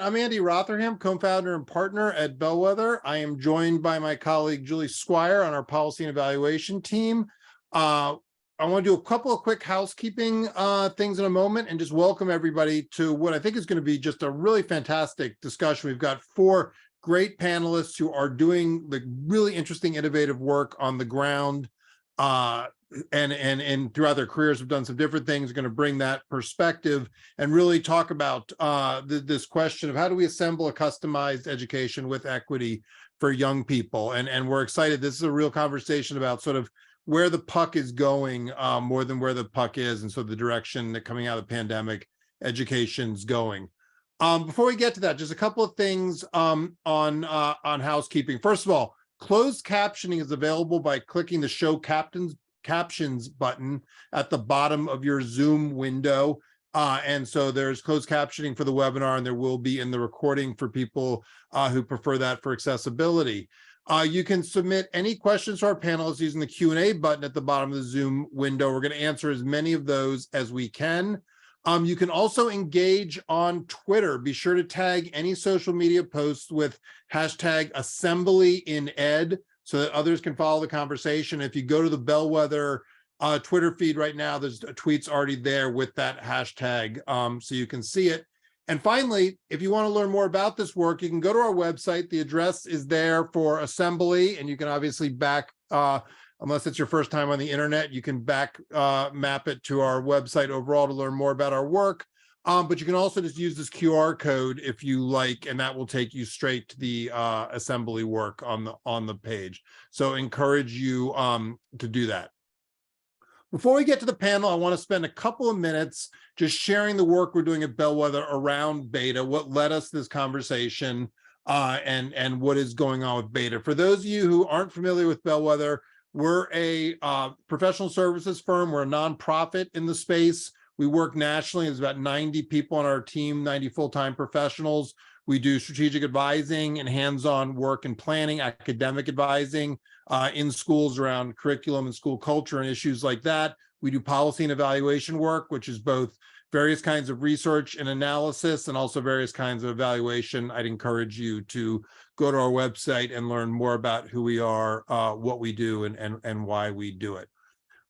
I'm Andy Rotherham, co-founder and partner at Bellwether. I am joined by my colleague Julie Squire on our policy and evaluation team. I want to do a couple of quick housekeeping things in a moment and just welcome everybody to what I think is going to be just a really fantastic discussion. We've got four great panelists who are doing the really interesting, innovative work on the ground and throughout their careers have done some different things, going to bring that perspective and really talk about this question of how do we assemble a customized education with equity for young people. And we're excited. This is a real conversation about sort of where the puck is going more than where the puck is, and so the direction that coming out of the pandemic education's going. Before we get to that, just a couple of things on housekeeping. First of all, closed captioning is available by clicking the Show Captions button at the bottom of your Zoom window. And so there's closed captioning for the webinar, and there will be in the recording for people who prefer that for accessibility. You can submit any questions to our panelists using the Q&A button at the bottom of the Zoom window. We're going to answer as many of those as we can. You can also engage on Twitter. Be sure to tag any social media posts with hashtag #AssemblyInEd so that others can follow the conversation. If you go to the Bellwether Twitter feed right now, there's tweets already there with that hashtag, so you can see it. And finally, if you want to learn more about this work, you can go to our website. The address is there for Assembly, and you can obviously unless it's your first time on the internet, you can map it to our website overall to learn more about our work. But you can also just use this QR code if you like, and that will take you straight to the Assembly work on the page. So encourage you to do that. Before we get to the panel, I want to spend a couple of minutes just sharing the work we're doing at Bellwether around beta, what led us to this conversation, and what is going on with beta. For those of you who aren't familiar with Bellwether, we're a professional services firm. We're a nonprofit in the space. We work nationally. There's about 90 people on our team, 90 full-time professionals. We do strategic advising and hands-on work and planning, academic advising in schools around curriculum and school culture and issues like that. We do policy and evaluation work, which is both various kinds of research and analysis and also various kinds of evaluation. I'd encourage you to go to our website and learn more about who we are, what we do, and why we do it.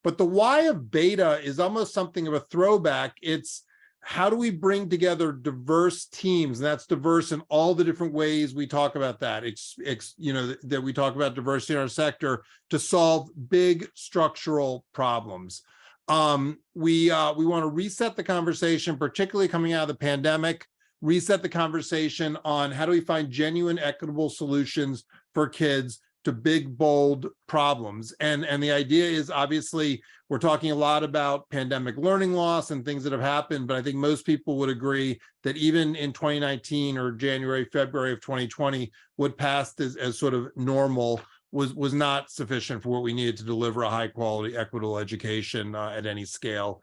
But the why of beta is almost something of a throwback. It's how do we bring together diverse teams? And that's diverse in all the different ways we talk about that. That we talk about diversity in our sector to solve big structural problems. We want to reset the conversation, particularly coming out of the pandemic, reset the conversation on how do we find genuine, equitable solutions for kids to big, bold problems. And the idea is, obviously, we're talking a lot about pandemic learning loss and things that have happened, but I think most people would agree that even in 2019 or January, February of 2020, what passed as sort of normal was not sufficient for what we needed to deliver a high quality, equitable education at any scale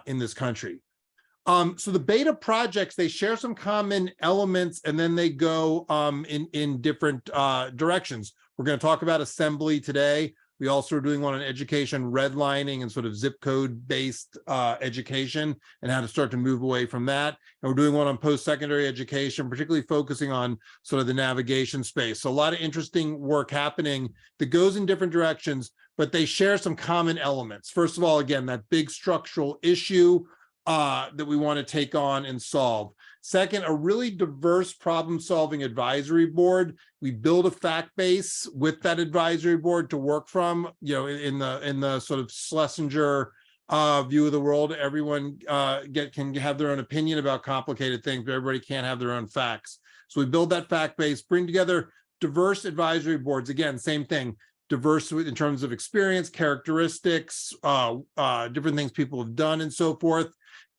in this country. So the beta projects, they share some common elements and then they go in different directions. We're going to talk about Assembly today. We also are doing one on education redlining and sort of zip code based education and how to start to move away from that. And we're doing one on post-secondary education, particularly focusing on sort of the navigation space. So a lot of interesting work happening that goes in different directions, but they share some common elements. First of all, again, that big structural issue that we want to take on and solve. Second, a really diverse problem-solving advisory board. We build a fact base with that advisory board to work from. In the sort of Schlesinger view of the world, everyone can have their own opinion about complicated things, but everybody can't have their own facts. So we build that fact base, bring together diverse advisory boards. Again, same thing. Diverse in terms of experience, characteristics, different things people have done, and so forth.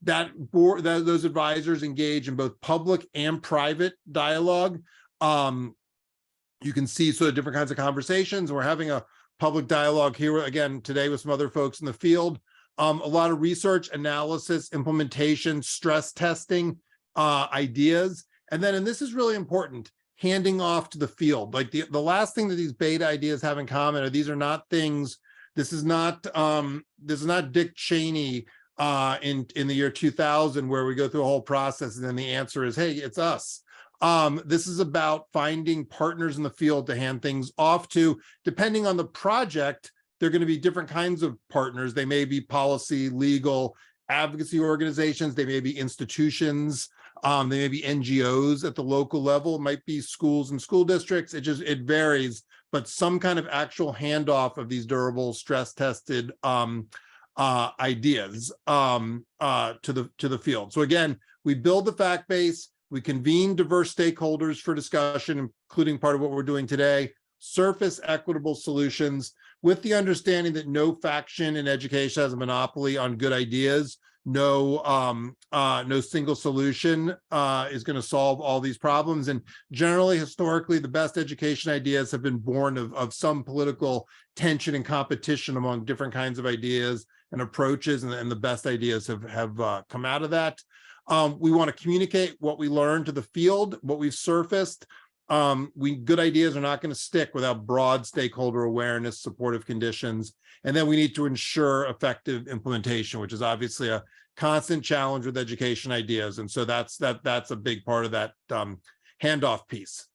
Those advisors engage in both public and private dialogue. You can see sort of different kinds of conversations. We're having a public dialogue here again today with some other folks in the field. A lot of research, analysis, implementation, stress testing, ideas, and this is really important, handing off to the field. Like the last thing that these beta ideas have in common are these are not things. This is not Dick Cheney in the year 2000 where we go through a whole process and then the answer is, hey, it's us. This is about finding partners in the field to hand things off to. Depending on the project, there are going to be different kinds of partners. They may be policy, legal, advocacy organizations. They may be institutions. They may be NGOs at the local level. It might be schools and school districts. It varies, but some kind of actual handoff of these durable, stress-tested ideas to the field. So again, we build the fact base. We convene diverse stakeholders for discussion, including part of what we're doing today, surface equitable solutions with the understanding that no faction in education has a monopoly on good ideas. No single solution is going to solve all these problems. And generally, historically, the best education ideas have been born of some political tension and competition among different kinds of ideas and approaches, and the best ideas have come out of that. We want to communicate what we learned to the field, what we've surfaced. Good ideas are not going to stick without broad stakeholder awareness, supportive conditions, and then we need to ensure effective implementation, which is obviously a constant challenge with education ideas. And so that's a big part of that handoff piece.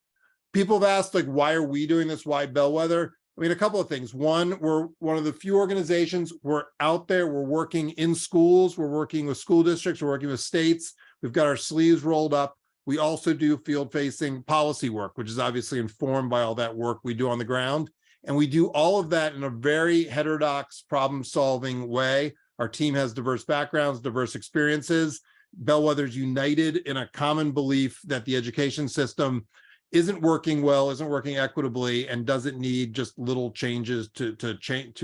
People have asked, like, why are we doing this? Why Bellwether? I mean, a couple of things. One, we're one of the few organizations. We're out there. We're working in schools. We're working with school districts. We're working with states. We've got our sleeves rolled up. We also do field-facing policy work, which is obviously informed by all that work we do on the ground. And we do all of that in a very heterodox, problem-solving way. Our team has diverse backgrounds, diverse experiences. Bellwether's united in a common belief that the education system isn't working well, isn't working equitably, and doesn't need just little changes to change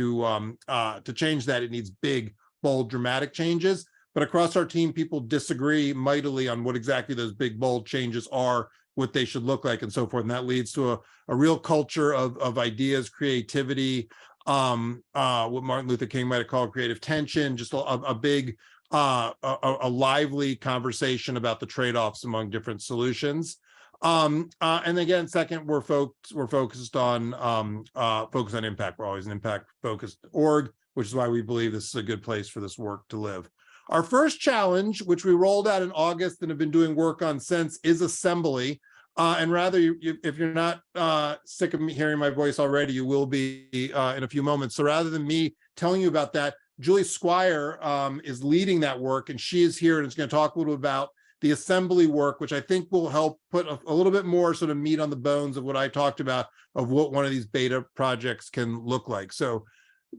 that. It needs big, bold, dramatic changes. But across our team, people disagree mightily on what exactly those big, bold changes are, what they should look like, and so forth. And that leads to a real culture of ideas, creativity, what Martin Luther King might have called creative tension, just a big, a lively conversation about the trade-offs among different solutions. And again, second, we're focused on impact. We're always an impact-focused org, which is why we believe this is a good place for this work to live. Our first challenge, which we rolled out in August and have been doing work on since, is assembly. And rather, if you're not sick of me hearing my voice already, you will be in a few moments. So rather than me telling you about that, Julie Squire is leading that work, and she is here and is going to talk a little bit about the assembly work, which I think will help put a little bit more sort of meat on the bones of what I talked about, of what one of these beta projects can look like. So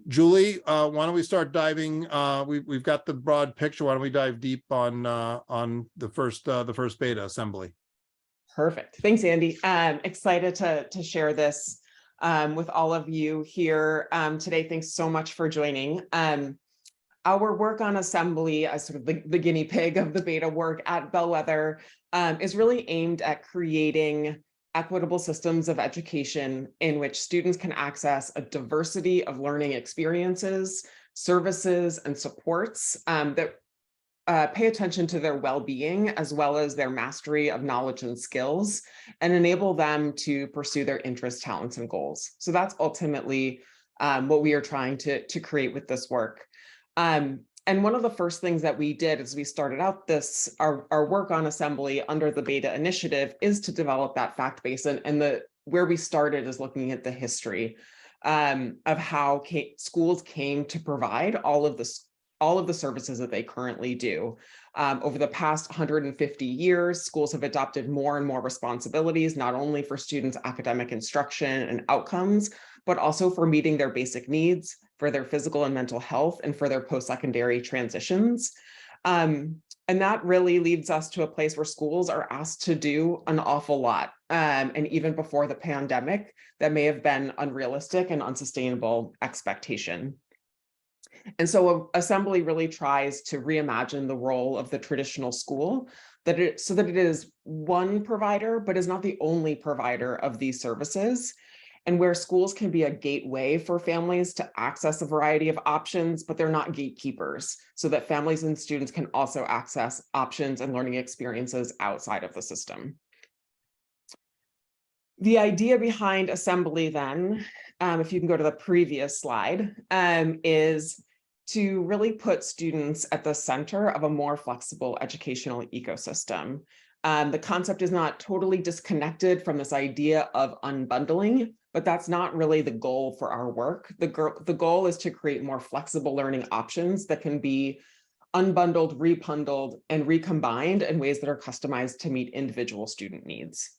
Julie, why don't we start diving? We've got the broad picture. Why don't we dive deep on the first beta assembly? Perfect. Thanks, Andy. Excited to share this with all of you here today. Thanks so much for joining. Our work on assembly as sort of the guinea pig of the beta work at Bellwether is really aimed at creating equitable systems of education in which students can access a diversity of learning experiences, services, and supports that pay attention to their well-being as well as their mastery of knowledge and skills, and enable them to pursue their interests, talents, and goals. So that's ultimately what we are trying to create with this work. And one of the first things that we did as we started out our work on assembly under the beta initiative is to develop that fact base. And where we started is looking at the history of how schools came to provide all of the services that they currently do. Over the past 150 years, schools have adopted more and more responsibilities, not only for students' academic instruction and outcomes, but also for meeting their basic needs, for their physical and mental health, and for their post-secondary transitions. And that really leads us to a place where schools are asked to do an awful lot. And even before the pandemic, that may have been unrealistic and unsustainable expectation. And so assembly really tries to reimagine the role of the traditional school so that it is one provider, but is not the only provider of these services, and where schools can be a gateway for families to access a variety of options, but they're not gatekeepers, so that families and students can also access options and learning experiences outside of the system. The idea behind assembly then, if you can go to the previous slide, is to really put students at the center of a more flexible educational ecosystem. The concept is not totally disconnected from this idea of unbundling, but that's not really the goal for our work. The goal is to create more flexible learning options that can be unbundled, rebundled, and recombined in ways that are customized to meet individual student needs.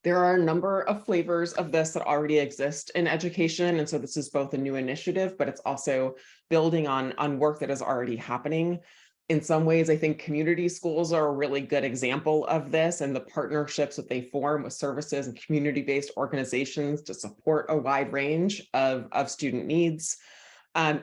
There are a number of flavors of this that already exist in education. And so this is both a new initiative, but it's also building on work that is already happening. In some ways, I think community schools are a really good example of this, and the partnerships that they form with services and community-based organizations to support a wide range of student needs.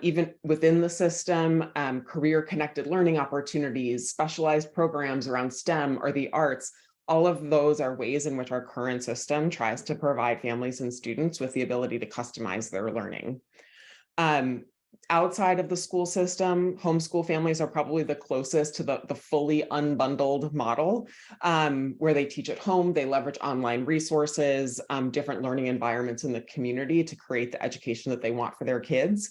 Even within the system, career-connected learning opportunities, specialized programs around STEM or the arts, all of those are ways in which our current system tries to provide families and students with the ability to customize their learning. Outside of the school system, homeschool families are probably the closest to the fully unbundled model, where they teach at home, they leverage online resources, different learning environments in the community to create the education that they want for their kids.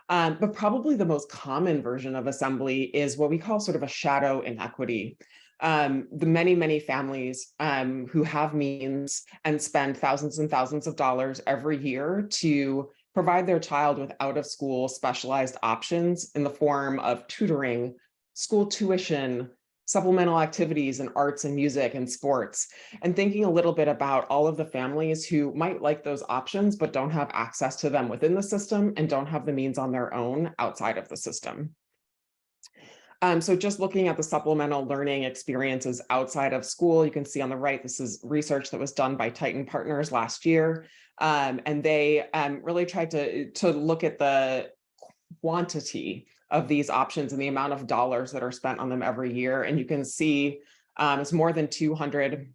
But probably the most common version of assembly is what we call sort of a shadow inequity. The many families who have means and spend thousands and thousands of dollars every year to provide their child with out-of-school specialized options in the form of tutoring, school tuition, supplemental activities in arts and music and sports, and thinking a little bit about all of the families who might like those options but don't have access to them within the system and don't have the means on their own outside of the system. So just looking at the supplemental learning experiences outside of school, you can see on the right, this is research that was done by Titan Partners last year. And they really tried to look at the quantity of these options and the amount of dollars that are spent on them every year. And you can see it's more than $200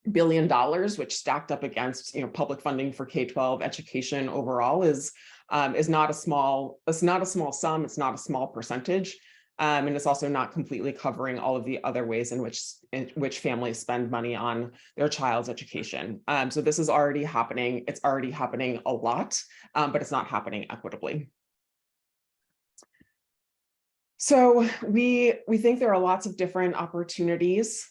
billion, which stacked up against public funding for K-12 education overall is not a small sum. It's not a small percentage. And it's also not completely covering all of the other ways in which families spend money on their child's education. So this is already happening. It's already happening a lot, but it's not happening equitably. So we think there are lots of different opportunities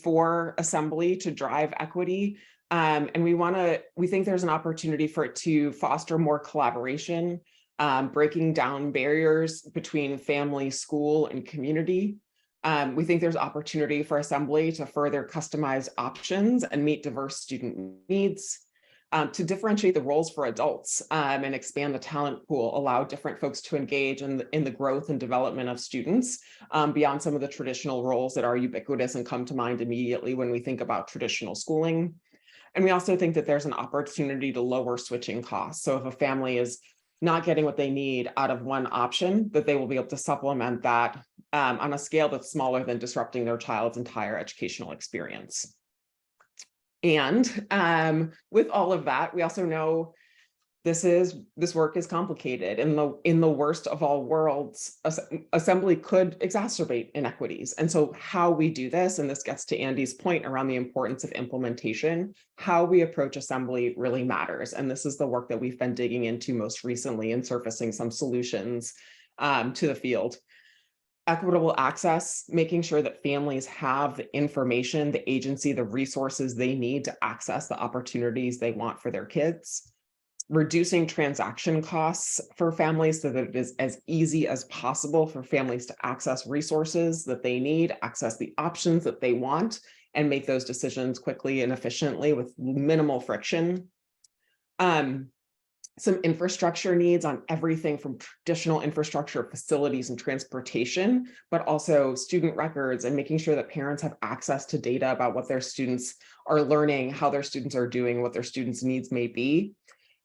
for assembly to drive equity. And we think there's an opportunity for it to foster more collaboration, breaking down barriers between family, school, and community. We think there's opportunity for assembly to further customize options and meet diverse student needs, to differentiate the roles for adults and expand the talent pool, allow different folks to engage in the growth and development of students beyond some of the traditional roles that are ubiquitous and come to mind immediately when we think about traditional schooling. And we also think that there's an opportunity to lower switching costs. So if a family is not getting what they need out of one option, that they will be able to supplement that on a scale that's smaller than disrupting their child's entire educational experience. And with all of that, we also know this work is complicated. In the worst of all worlds, assembly could exacerbate inequities. And so how we do this, and this gets to Andy's point around the importance of implementation, how we approach assembly really matters. And this is the work that we've been digging into most recently and surfacing some solutions to the field. Equitable access, making sure that families have the information, the agency, the resources they need to access the opportunities they want for their kids. Reducing transaction costs for families so that it is as easy as possible for families to access resources that they need, access the options that they want, and make those decisions quickly and efficiently with minimal friction. Some infrastructure needs on everything from traditional infrastructure, facilities, and transportation, but also student records and making sure that parents have access to data about what their students are learning, how their students are doing, what their students' needs may be.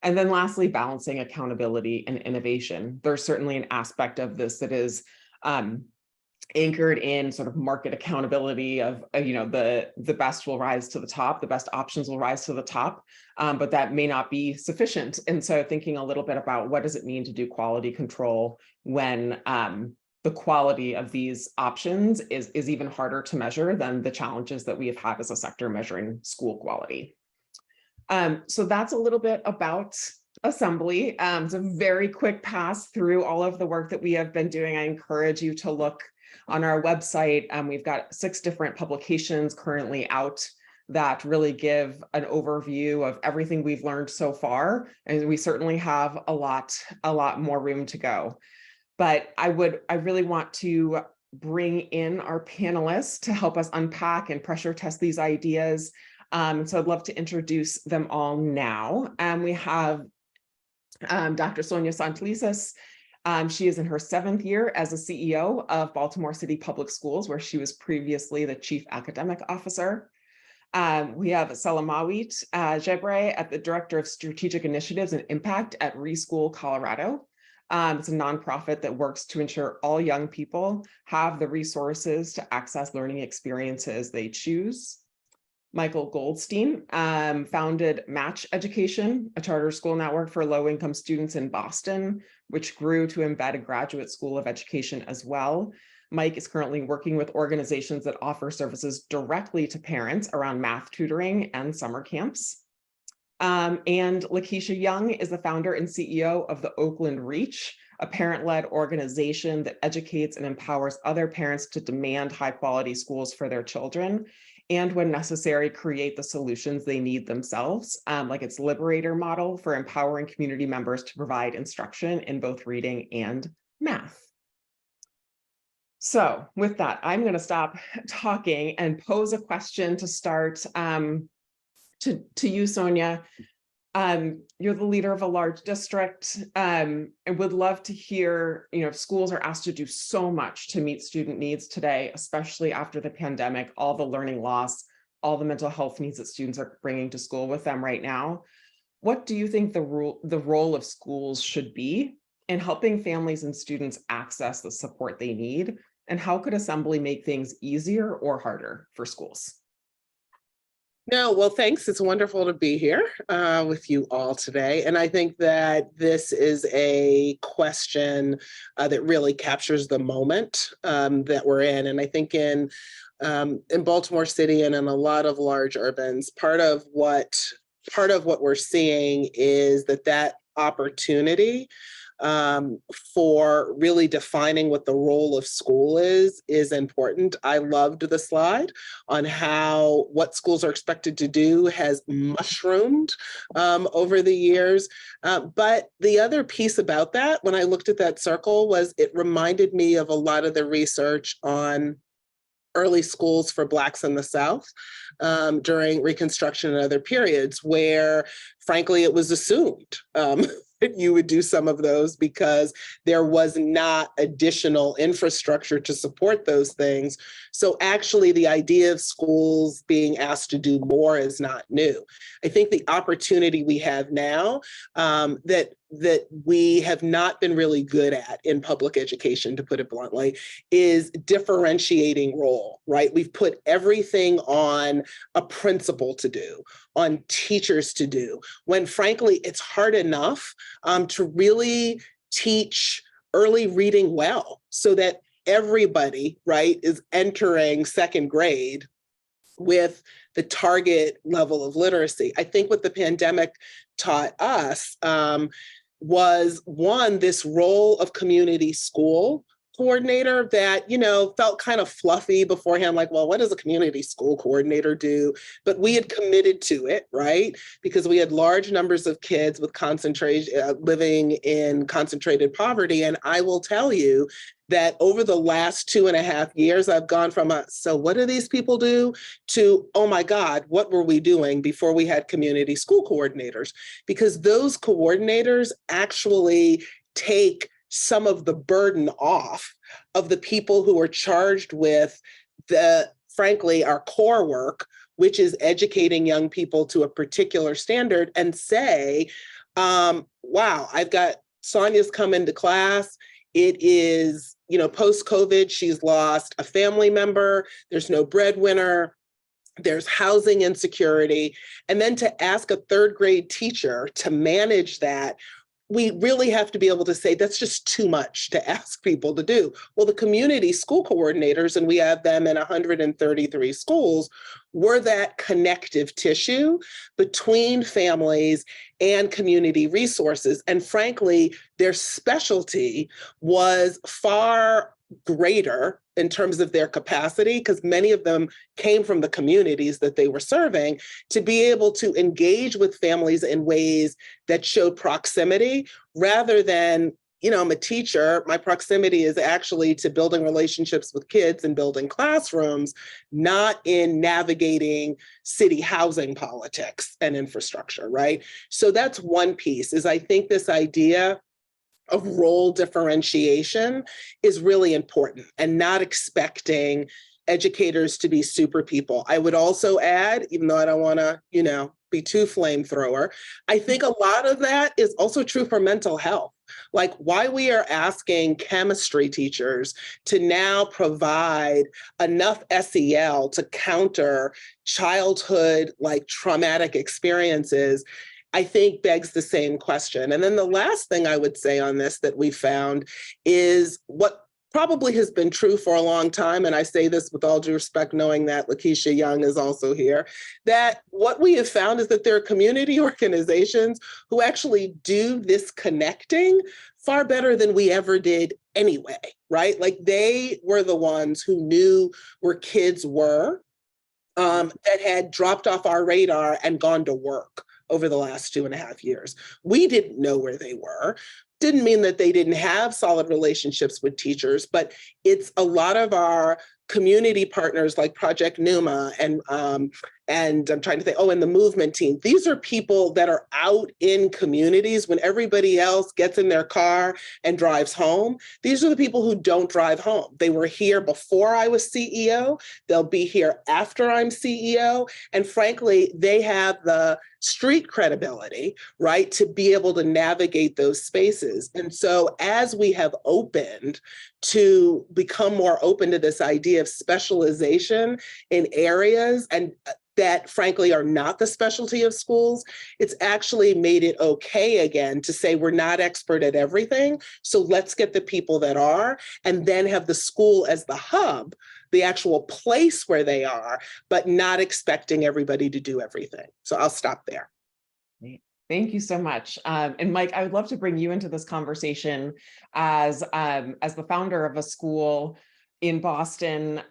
And then lastly, balancing accountability and innovation. There's certainly an aspect of this that is anchored in sort of market accountability of, the best will rise to the top, the best options will rise to the top, but that may not be sufficient. And so thinking a little bit about what does it mean to do quality control when the quality of these options is even harder to measure than the challenges that we have had as a sector measuring school quality. So that's a little bit about Assembly. It's a very quick pass through all of the work that we have been doing. I encourage you to look on our website. We've got 6 different publications currently out that really give an overview of everything we've learned so far. And we certainly have a lot more room to go. But I really want to bring in our panelists to help us unpack and pressure test these ideas. So I'd love to introduce them all now. We have Dr. Sonia Santelises. She is in her 7th year as a CEO of Baltimore City Public Schools, where she was previously the Chief Academic Officer. We have Salamawit Jebre at the Director of Strategic Initiatives and Impact at Reschool Colorado. It's a nonprofit that works to ensure all young people have the resources to access learning experiences they choose. Michael Goldstein founded Match Education, a charter school network for low-income students in Boston, which grew to embed a graduate school of education as well. Mike is currently working with organizations that offer services directly to parents around math tutoring and summer camps. And Lakeisha Young is the founder and CEO of the Oakland Reach, a parent-led organization that educates and empowers other parents to demand high-quality schools for their children, and when necessary, create the solutions they need themselves, like its Liberator model for empowering community members to provide instruction in both reading and math. So with that, I'm going to stop talking and pose a question to start to you, Sonia. You're the leader of a large district, and would love to hear, schools are asked to do so much to meet student needs today, especially after the pandemic, all the learning loss, all the mental health needs that students are bringing to school with them right now. What do you think the role of schools should be in helping families and students access the support they need? And how could Assembly make things easier or harder for schools? No, well, thanks. It's wonderful to be here with you all today. And I think that this is a question that really captures the moment that we're in. And I think in Baltimore City and in a lot of large urbans, part of what we're seeing is that opportunity for really defining what the role of school is important. I loved the slide on how what schools are expected to do has mushroomed over the years. But the other piece about that, when I looked at that circle, was it reminded me of a lot of the research on early schools for Blacks in the South during Reconstruction and other periods where, frankly, it was assumed that you would do some of those because there was not additional infrastructure to support those things. So actually, the idea of schools being asked to do more is not new. I think the opportunity we have now that we have not been really good at in public education, to put it bluntly, is differentiating role, right? We've put everything on a principal to do, on teachers to do, when frankly, it's hard enough to really teach early reading well so that everybody, right, is entering 2nd grade with the target level of literacy. I think what the pandemic taught us was, one, this role of community school coordinator that, felt kind of fluffy beforehand, like, well, what does a community school coordinator do? But we had committed to it, right? Because we had large numbers of kids with living in concentrated poverty. And I will tell you that over the last 2.5 years, I've gone from so what do these people do to, oh my God, what were we doing before we had community school coordinators? Because those coordinators actually take some of the burden off of the people who are charged with frankly, our core work, which is educating young people to a particular standard, and say, wow, I've got Sonia's come into class. It is, post-COVID, she's lost a family member. There's no breadwinner. There's housing insecurity. And then to ask a 3rd grade teacher to manage that we really have to be able to say that's just too much to ask people to do. Well, the community school coordinators, and we have them in 133 schools, were that connective tissue between families and community resources. And frankly, their specialty was far greater in terms of their capacity, because many of them came from the communities that they were serving, to be able to engage with families in ways that showed proximity rather than, I'm a teacher, my proximity is actually to building relationships with kids and building classrooms, not in navigating city housing politics and infrastructure, right? So that's one piece, is I think this idea of role differentiation is really important, and not expecting educators to be super people. I would also add, even though I don't want to, be too flamethrower, I think a lot of that is also true for mental health. Like why we are asking chemistry teachers to now provide enough SEL to counter childhood like traumatic experiences, I think begs the same question. And then the last thing I would say on this that we found is what probably has been true for a long time, and I say this with all due respect, knowing that Lakeisha Young is also here, that what we have found is that there are community organizations who actually do this connecting far better than we ever did anyway, right? Like they were the ones who knew where kids were that had dropped off our radar and gone to work over the last 2.5 years. We didn't know where they were. Didn't mean that they didn't have solid relationships with teachers, but it's a lot of our community partners like Project Numa and I'm trying to think, and the movement team. These are people that are out in communities when everybody else gets in their car and drives home. These are the people who don't drive home. They were here before I was CEO. They'll be here after I'm CEO. And frankly, they have the street credibility, right, to be able to navigate those spaces. And so as we have opened to become more open to this idea of specialization in areas and that frankly are not the specialty of schools, it's actually made it okay again to say we're not expert at everything. So let's get the people that are, and then have the school as the hub, the actual place where they are, but not expecting everybody to do everything. So I'll stop there. Thank you so much. And Mike, I would love to bring you into this conversation as the founder of a school in Boston.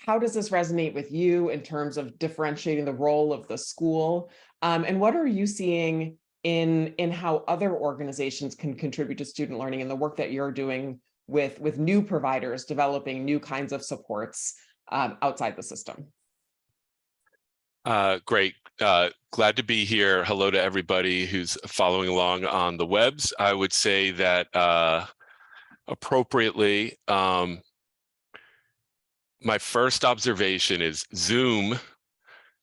How does this resonate with you in terms of differentiating the role of the school? And what are you seeing in how other organizations can contribute to student learning and the work that you're doing with new providers, developing new kinds of supports outside the system? Great. Glad to be here. Hello to everybody who's following along on the webs. I would say that appropriately, my first observation is Zoom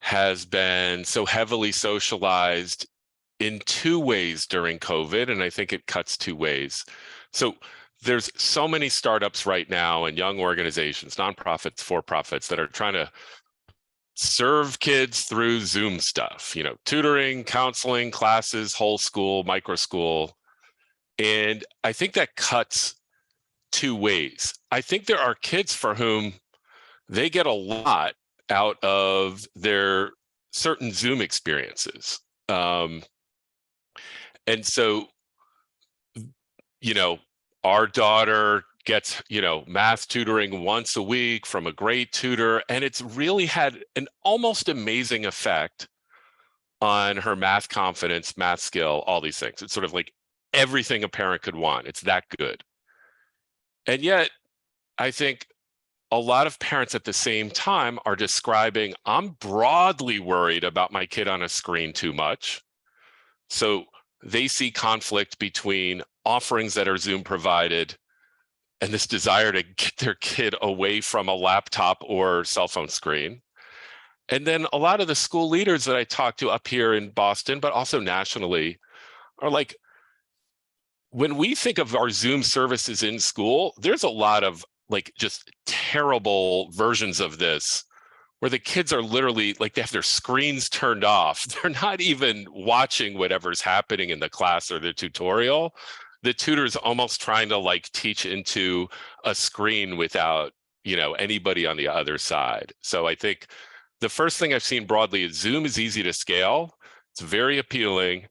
has been so heavily socialized in two ways during COVID, and I think it cuts two ways. So there's so many startups right now and young organizations, nonprofits, for-profits that are trying to serve kids through Zoom stuff, tutoring, counseling, classes, whole school, micro school. And I think that cuts two ways. I think there are kids for whom they get a lot out of their certain Zoom experiences. And so, our daughter gets, math tutoring once a week from a great tutor, and it's really had an almost amazing effect on her math confidence, math skill, all these things. It's sort of like everything a parent could want. It's that good. And yet, I think a lot of parents at the same time are describing, I'm broadly worried about my kid on a screen too much. So they see conflict between offerings that are Zoom provided and this desire to get their kid away from a laptop or cell phone screen. And then a lot of the school leaders that I talk to up here in Boston, but also nationally, are like, when we think of our Zoom services in school, there's a lot of like just terrible versions of this where the kids are literally like they have their screens turned off. They're not even watching whatever's happening in the class or the tutorial. The tutor's almost trying to like teach into a screen without, anybody on the other side. So I think the first thing I've seen broadly is Zoom is easy to scale. It's very appealing.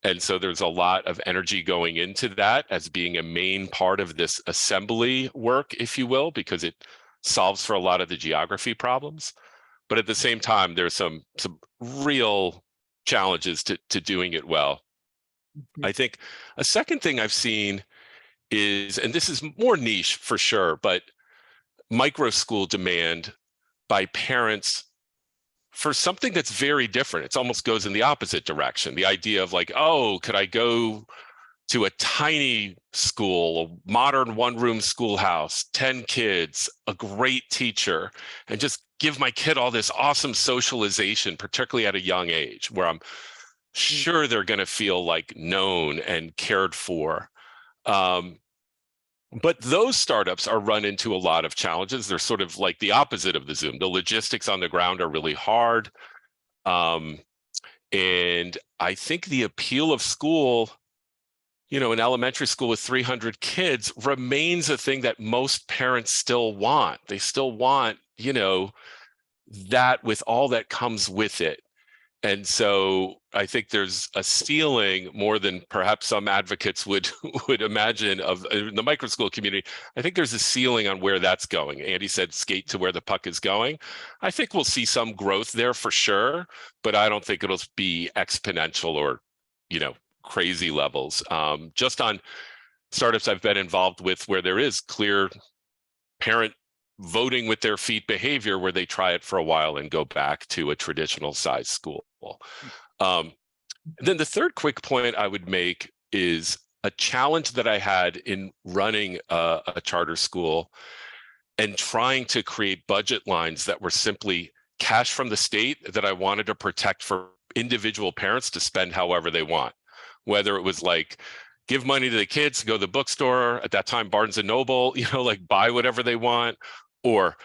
And so there's a lot of energy going into that as being a main part of this assembly work, if you will, because it solves for a lot of the geography problems. But at the same time, there's some real challenges to doing it well. I think a second thing I've seen is, and this is more niche for sure, but micro school demand by parents for something that's very different. It almost goes in the opposite direction. The idea of like, oh, could I go to a tiny school, a modern one-room schoolhouse, 10 kids, a great teacher, and just give my kid all this awesome socialization, particularly at a young age, where I'm sure they're going to feel like known and cared for. But those startups are run into a lot of challenges. They're sort of like the opposite of the Zoom. The logistics on the ground are really hard. And I think the appeal of school, an elementary school with 300 kids remains a thing that most parents still want. They still want, that with all that comes with it. And so I think there's a ceiling more than perhaps some advocates would imagine of the micro school community. I think there's a ceiling on where that's going. Andy said skate to where the puck is going. I think we'll see some growth there for sure, but I don't think it'll be exponential or, crazy levels. Just on startups I've been involved with where there is clear parent voting with their feet behavior where they try it for a while and go back to a traditional size school. Then the third quick point I would make is a challenge that I had in running a charter school and trying to create budget lines that were simply cash from the state that I wanted to protect for individual parents to spend however they want, whether it was like give money to the kids to go to the bookstore, at that time Barnes and Noble, like buy whatever they want, or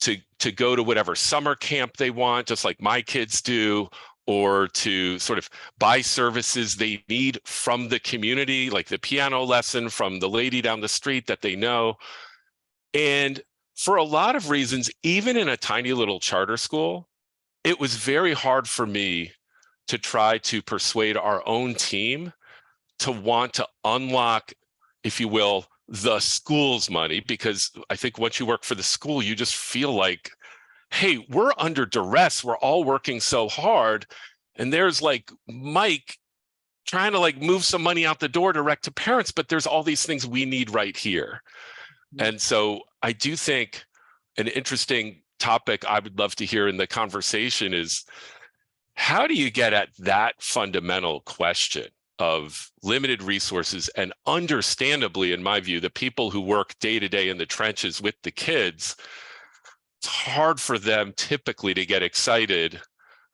to go to whatever summer camp they want, just like my kids do, or to sort of buy services they need from the community, like the piano lesson from the lady down the street that they know. And for a lot of reasons, even in a tiny little charter school, it was very hard for me to try to persuade our own team to want to unlock, if you will, the school's money, because I think once you work for the school, you just feel like, hey, we're under duress. We're all working so hard. And there's like Mike trying to like move some money out the door direct to parents, but there's all these things we need right here. And so I do think an interesting topic I would love to hear in the conversation is, how do you get at that fundamental question of limited resources? And understandably, in my view, the people who work day to day in the trenches with the kids, it's hard for them typically to get excited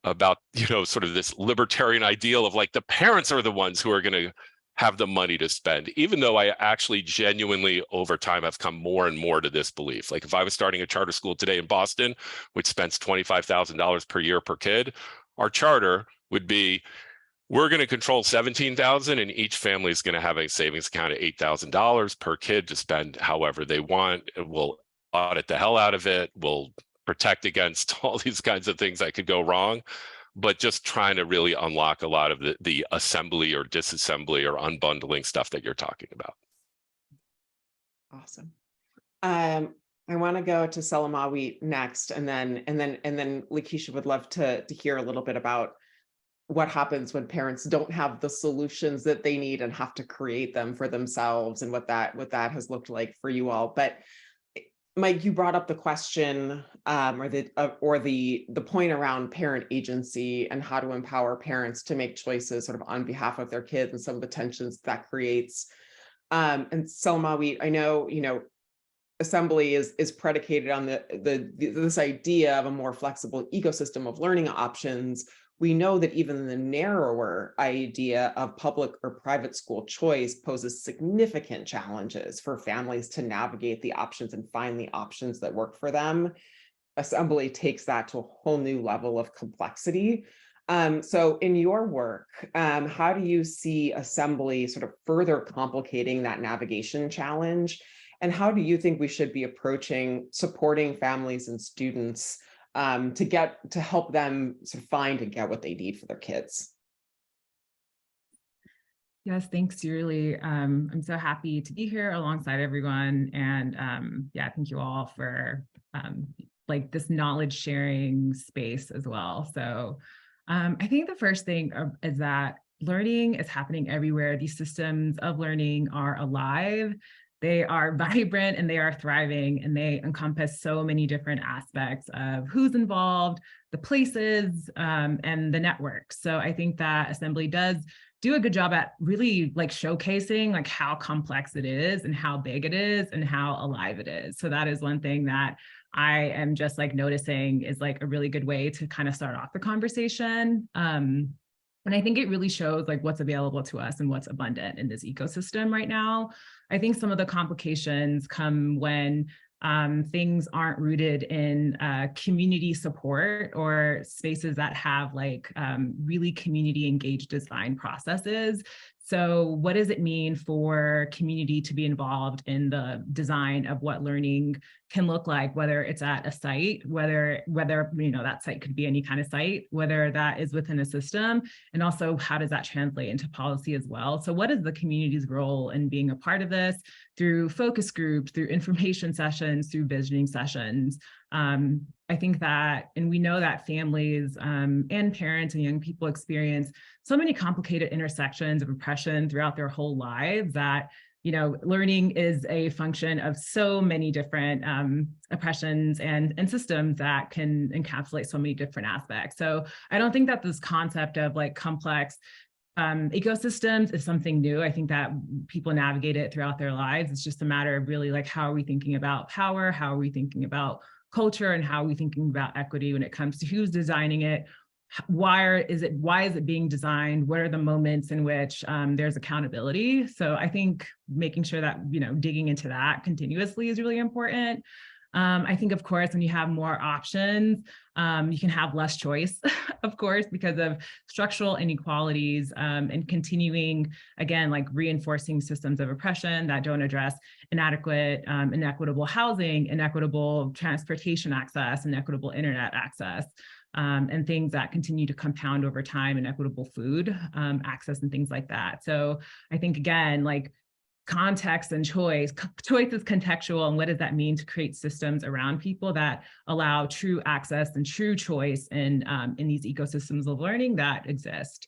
about, sort of this libertarian ideal of like the parents are the ones who are going to have the money to spend, even though I actually genuinely over time have come more and more to this belief. Like if I was starting a charter school today in Boston, which spends $25,000 per year per kid, our charter would be, we're going to control 17,000 and each family is going to have a savings account of $8,000 per kid to spend however they want. We'll audit the hell out of it. We'll protect against all these kinds of things that could go wrong, but just trying to really unlock a lot of the assembly or disassembly or unbundling stuff that you're talking about. Awesome. I want to go to Salamawi next, and then Lakeisha would love to hear a little bit about what happens when parents don't have the solutions that they need and have to create them for themselves, and what that has looked like for you all. But Mike, you brought up the question or the point around parent agency and how to empower parents to make choices sort of on behalf of their kids and some of the tensions that creates. And Salamawi, I know, assembly is predicated on this idea of a more flexible ecosystem of learning options. We know that even the narrower idea of public or private school choice poses significant challenges for families to navigate the options and find the options that work for them. assembly takes that to a whole new level of complexity. So in your work, how do you see assembly sort of further complicating that navigation challenge? And how do you think we should be approaching supporting families and students to help them sort of find and get what they need for their kids? Yes, thanks, Julie. I'm so happy to be here alongside everyone. And yeah, thank you all for like this knowledge sharing space as well. So I think the first thing is that learning is happening everywhere. These systems of learning are alive. They are vibrant and they are thriving, and they encompass so many different aspects of who's involved, the places, and the network. So I think that Assembly does do a good job at really like showcasing like how complex it is and how big it is and how alive it is. So that is one thing that I am just like noticing is like a really good way to kind of start off the conversation. And I think it really shows like what's available to us and what's abundant in this ecosystem right now. I think some of the complications come when things aren't rooted in community support or spaces that have like really community engaged design processes. So what does it mean for community to be involved in the design of what learning can look like, whether it's at a site, whether you know that site could be any kind of site, whether that is within a system, and also how does that translate into policy as well? So what is the community's role in being a part of this through focus groups, through information sessions, through visioning sessions? I think that, and we know that families and parents and young people experience so many complicated intersections of oppression throughout their whole lives that, you know, learning is a function of so many different oppressions and systems that can encapsulate so many different aspects. So I don't think that this concept of like complex ecosystems is something new. I think that people navigate it throughout their lives. It's just a matter of really like, how are we thinking about power? How are we thinking about culture, and how are we thinking about equity when it comes to who's designing it? Why is it being designed? What are the moments in which there's accountability? So I think making sure that, you know, digging into that continuously is really important. I think, of course, when you have more options, you can have less choice, of course, because of structural inequalities and continuing, again, like reinforcing systems of oppression that don't address inadequate, inequitable housing, inequitable transportation access, inequitable internet access, and things that continue to compound over time, inequitable food access and things like that. So I think, again, like, context and choice is contextual, and what does that mean to create systems around people that allow true access and true choice in these ecosystems of learning that exist.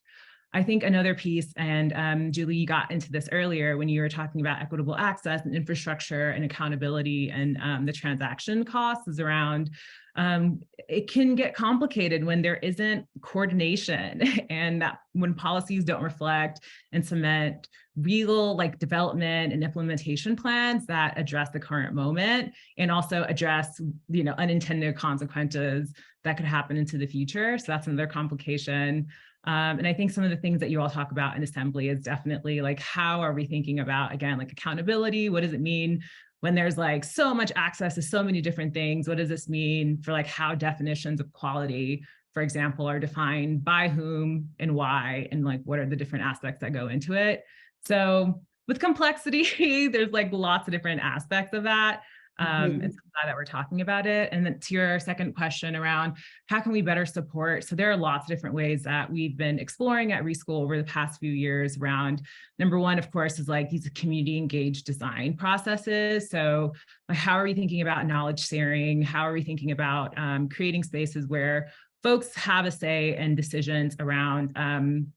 I think another piece, and Julie, you got into this earlier when you were talking about equitable access and infrastructure and accountability and the transaction costs, is around it can get complicated when there isn't coordination and that when policies don't reflect and cement real like development and implementation plans that address the current moment and also address, you know, unintended consequences that could happen into the future. So that's another complication. And I think some of the things that you all talk about in Assembly is definitely like, how are we thinking about, again, like accountability? What does it mean when there's like so much access to so many different things? What does this mean for like how definitions of quality, for example, are defined by whom and why, and like what are the different aspects that go into it? So with complexity, there's like lots of different aspects of that. And so glad that we're talking about it. And then to your second question around how can we better support? So there are lots of different ways that we've been exploring at Reschool over the past few years around, number one, of course, is like these community engaged design processes. So like, how are we thinking about knowledge sharing? How are we thinking about creating spaces where folks have a say in decisions around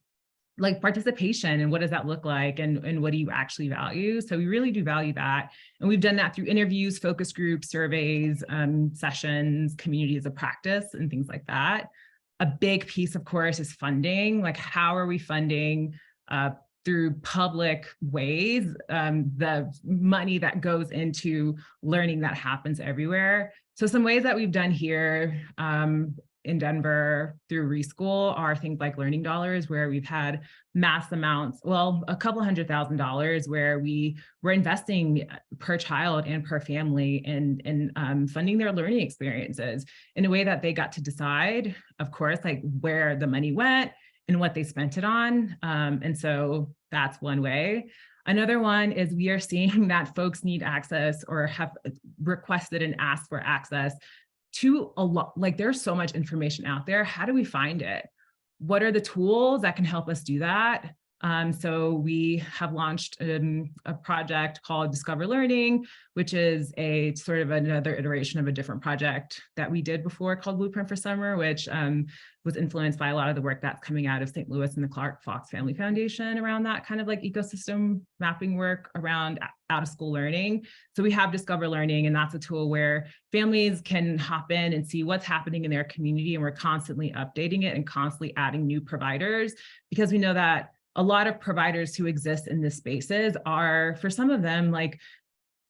like participation, and what does that look like, and what do you actually value? So we really do value that. And we've done that through interviews, focus groups, surveys, sessions, communities of practice, and things like that. A big piece, of course, is funding. Like, how are we funding through public ways the money that goes into learning that happens everywhere? So some ways that we've done here in Denver through Reschool are things like learning dollars, where we've had mass amounts, well, a couple $100,000 where we were investing per child and per family in funding their learning experiences in a way that they got to decide, of course, like where the money went and what they spent it on. And so that's one way. Another one is we are seeing that folks need access or have requested and asked for access to a lot, like there's so much information out there. How do we find it? What are the tools that can help us do that? So we have launched a project called Discover Learning, which is a sort of another iteration of a different project that we did before called Blueprint for Summer, which was influenced by a lot of the work that's coming out of St. Louis and the Clark Fox Family Foundation around that kind of like ecosystem mapping work around out of school learning. So we have Discover Learning, and that's a tool where families can hop in and see what's happening in their community, and we're constantly updating it and constantly adding new providers, because we know that a lot of providers who exist in these spaces are, for some of them, like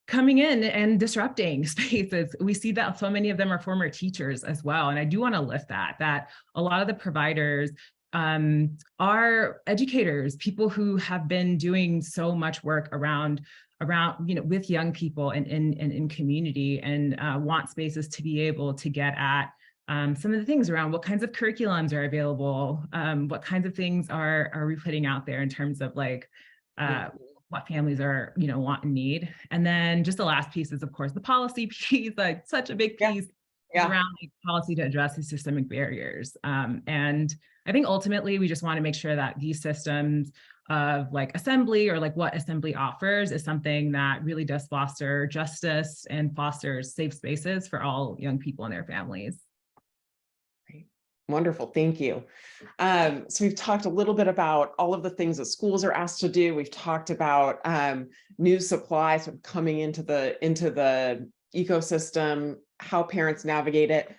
coming in and disrupting spaces. We see that so many of them are former teachers as well. And I do want to lift that a lot of the providers are educators, people who have been doing so much work around with young people and in community, and want spaces to be able to get at some of the things around what kinds of curriculums are available, what kinds of things are we putting out there in terms of like what families are, want and need. And then just the last piece is, of course, the policy piece, like such a big piece around like, policy to address these systemic barriers. And I think ultimately we just want to make sure that these systems of like assembly, or like what assembly offers, is something that really does foster justice and fosters safe spaces for all young people and their families. Wonderful, thank you. So we've talked a little bit about all of the things that schools are asked to do. We've talked about new supplies sort of coming into the ecosystem, how parents navigate it.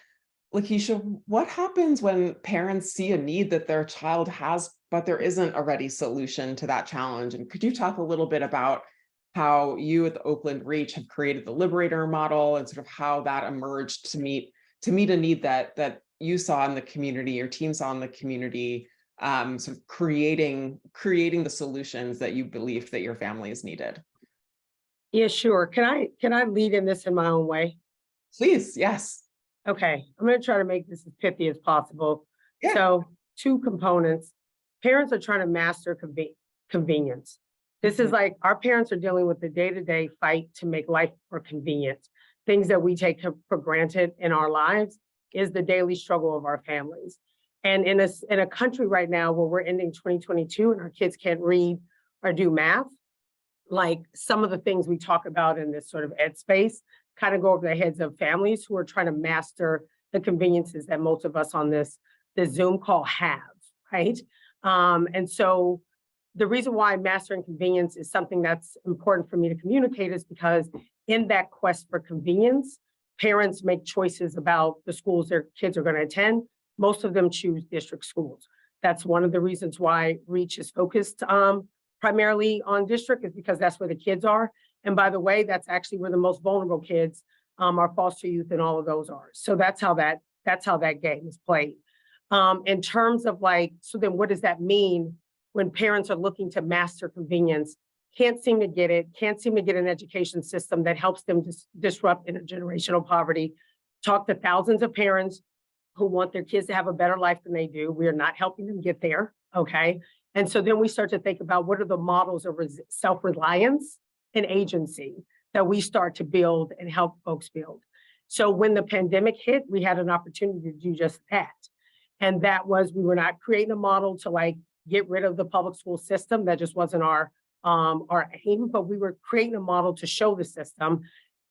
Lakeisha, what happens when parents see a need that their child has, but there isn't a ready solution to that challenge? And could you talk a little bit about how you at the Oakland Reach have created the Liberator model, and sort of how that emerged to meet a need that you saw in the community, your team saw in the community, sort of creating the solutions that you believed that your families needed? Yeah, sure. Can I lead in this in my own way? Please, yes. Okay, I'm going to try to make this as pithy as possible. Yeah. So 2 components. Parents are trying to master convenience. This is like our parents are dealing with the day-to-day fight to make life more convenient. Things that we take for granted in our lives is the daily struggle of our families. And in a country right now where we're ending 2022 and our kids can't read or do math, like some of the things we talk about in this sort of ed space kind of go over the heads of families who are trying to master the conveniences that most of us on this Zoom call have, right? And so the reason why mastering convenience is something that's important for me to communicate is because in that quest for convenience, parents make choices about the schools their kids are going to attend. Most of them choose district schools. That's one of the reasons why Reach is focused primarily on district, is because that's where the kids are. And by the way, that's actually where the most vulnerable kids, our foster youth and all of those are. So that's how that game is played. In terms of like, so then what does that mean when parents are looking to master convenience, can't seem to get it, can't seem to get an education system that helps them disrupt intergenerational poverty? Talk to thousands of parents who want their kids to have a better life than they do. We are not helping them get there, okay? And so then we start to think about what are the models of self-reliance and agency that we start to build and help folks build. So when the pandemic hit, we had an opportunity to do just that. And that was, we were not creating a model to like get rid of the public school system. That just wasn't our aim, but we were creating a model to show the system,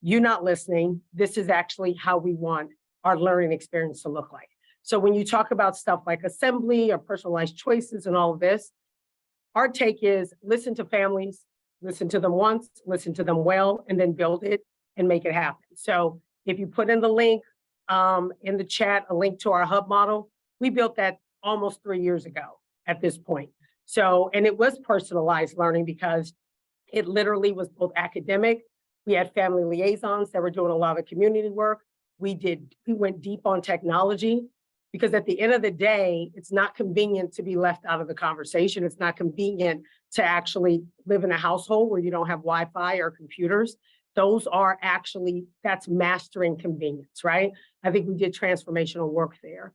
you're not listening. This is actually how we want our learning experience to look like. So when you talk about stuff like assembly or personalized choices and all of this, our take is listen to families, listen to them once, listen to them well, and then build it and make it happen. So if you put in the link in the chat, a link to our hub model, we built that almost 3 years ago at this point. So, and it was personalized learning because it literally was both academic. We had family liaisons that were doing a lot of community work. We went deep on technology. Because at the end of the day, it's not convenient to be left out of the conversation. It's not convenient to actually live in a household where you don't have Wi-Fi or computers. Those are actually, that's mastering convenience, right? I think we did transformational work there.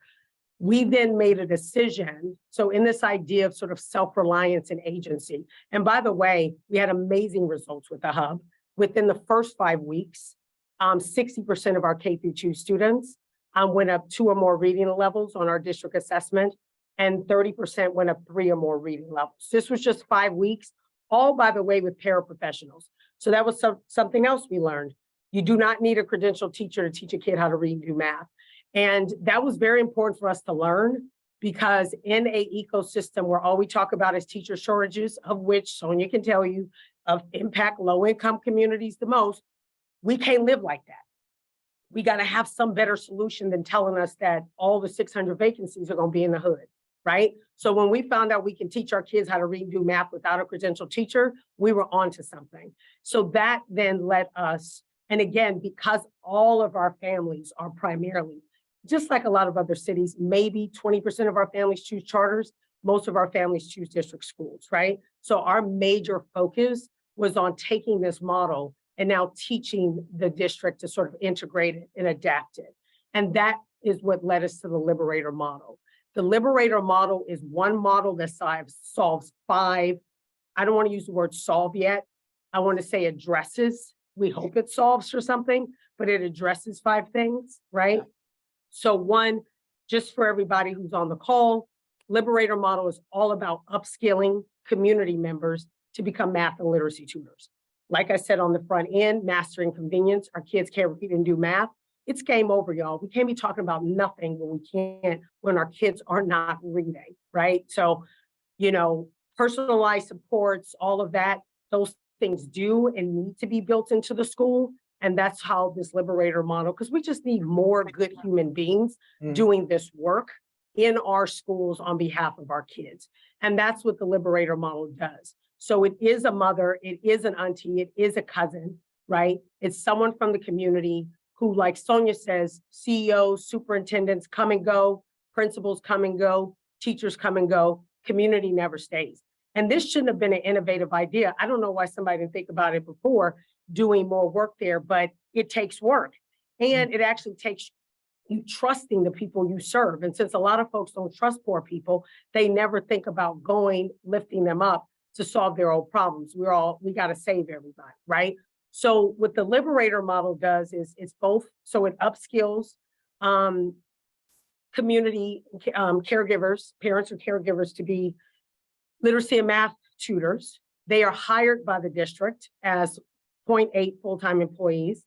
We then made a decision. So in this idea of sort of self-reliance and agency, and by the way, we had amazing results with the hub. Within the first 5 weeks, 60% of our K-2 students went up 2 or more reading levels on our district assessment, and 30% went up 3 or more reading levels. This was just 5 weeks, all by the way with paraprofessionals. So that was something else we learned. You do not need a credentialed teacher to teach a kid how to read and do math. And that was very important for us to learn, because in a ecosystem where all we talk about is teacher shortages, of which Sonia can tell you of impact low-income communities the most, we can't live like that. We got to have some better solution than telling us that all the 600 vacancies are going to be in the hood, right? So when we found out we can teach our kids how to read and do math without a credentialed teacher, we were onto something. So that then led us, and again, because all of our families are primarily, just like a lot of other cities, maybe 20% of our families choose charters, most of our families choose district schools, right? So our major focus was on taking this model and now teaching the district to sort of integrate it and adapt it. And that is what led us to the Liberator model. The Liberator model is one model that solves 5, I don't want to use the word solve yet. I want to say addresses. We hope it solves for something, but it addresses 5 things, right? Yeah. So one, just for everybody who's on the call, Liberator model is all about upskilling community members to become math and literacy tutors. Like I said on the front end, mastering convenience, our kids can't read and do math. It's game over, y'all. We can't be talking about nothing when our kids are not reading, right? So, you know, personalized supports, all of that, those things do and need to be built into the school. And that's how this Liberator model, because we just need more good human beings doing this work in our schools on behalf of our kids. And that's what the Liberator model does. So it is a mother, it is an auntie, it is a cousin, right? It's someone from the community who, like Sonia says, CEOs, superintendents come and go, principals come and go, teachers come and go, community never stays. And this shouldn't have been an innovative idea. I don't know why somebody didn't think about it before, doing more work there, but it takes work. And it actually takes you trusting the people you serve. And since a lot of folks don't trust poor people, they never think about going, lifting them up to solve their own problems. We got to save everybody, right? So what the Liberator model does is it's both, so it upskills community caregivers, parents or caregivers to be literacy and math tutors. They are hired by the district as 0.8 full-time employees.